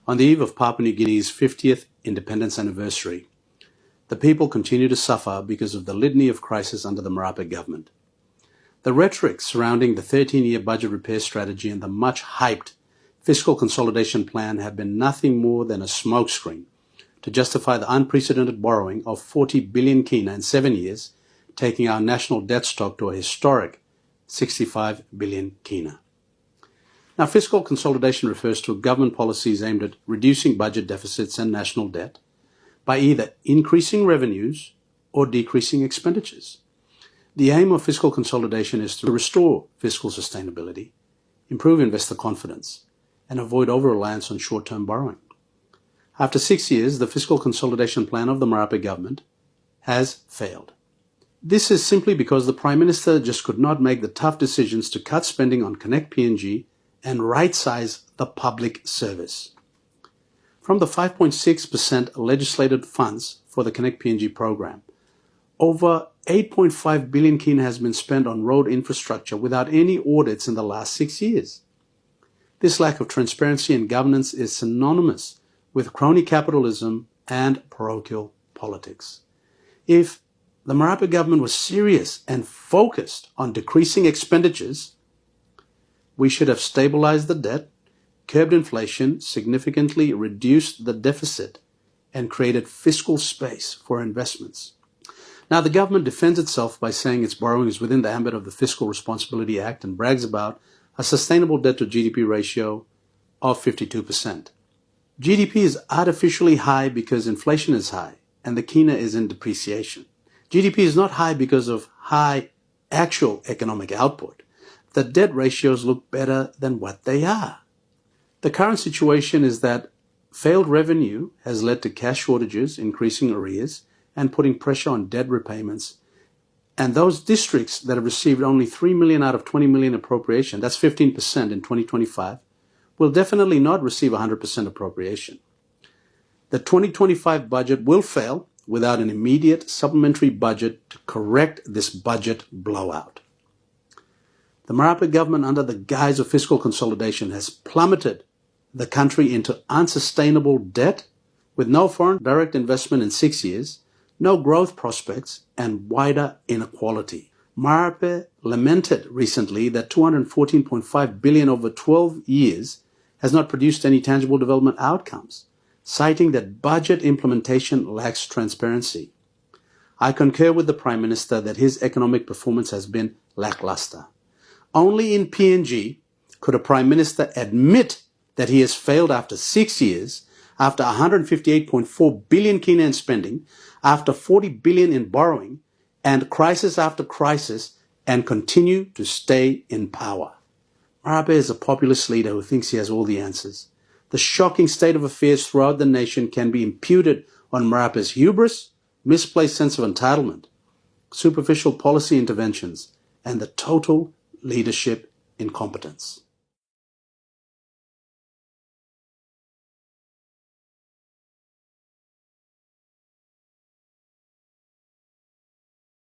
On the eve of Papua New Guinea's 50th independence anniversary, the people continue to suffer because of the litany of crises under the Marape government. The rhetoric surrounding the 13-year budget repair strategy and the much-hyped fiscal consolidation plan have been nothing more than a smokescreen to justify the unprecedented borrowing of 40 billion kina in 7 years, taking our national debt stock to a historic 65 billion kina. Now, fiscal consolidation refers to government policies aimed at reducing budget deficits and national debt by either increasing revenues or decreasing expenditures. The aim of fiscal consolidation is to restore fiscal sustainability, improve investor confidence, and avoid over-reliance on short-term borrowing. After 6 years, the fiscal consolidation plan of the Marape government has failed. This is simply because the Prime Minister just could not make the tough decisions to cut spending on Connect PNG and right-size the public service. From the 5.6% legislated funds for the Connect PNG program, over 8.5 billion kina has been spent on road infrastructure without any audits in the last 6 years. This lack of transparency and governance is synonymous with crony capitalism and parochial politics. If the Marape government was serious and focused on decreasing expenditures, we should have stabilized the debt, curbed inflation, significantly reduced the deficit, and created fiscal space for investments. Now, the government defends itself by saying its borrowing is within the ambit of the Fiscal Responsibility Act and brags about a sustainable debt to GDP ratio of 52%. GDP is artificially high because inflation is high and the kina is in depreciation. GDP is not high because of high actual economic output. The debt ratios look better than what they are. The current situation is that failed revenue has led to cash shortages, increasing arrears, and putting pressure on debt repayments. And those districts that have received only 3 million out of 20 million appropriation, that's 15% in 2025, will definitely not receive 100% appropriation. The 2025 budget will fail without an immediate supplementary budget to correct this budget blowout. The Marape government, under the guise of fiscal consolidation, has plummeted the country into unsustainable debt with no foreign direct investment in 6 years, no growth prospects, and wider inequality. Marape lamented recently that 214.5 billion over 12 years has not produced any tangible development outcomes, citing that budget implementation lacks transparency. I concur with the Prime Minister that his economic performance has been lackluster. Only in PNG could a Prime Minister admit that he has failed after 6 years, after 158.4 billion kina in spending, after 40 billion in borrowing, and crisis after crisis, and continue to stay in power. Marape is a populist leader who thinks he has all the answers. The shocking state of affairs throughout the nation can be imputed on Marape's hubris, misplaced sense of entitlement, superficial policy interventions, and the total leadership incompetence.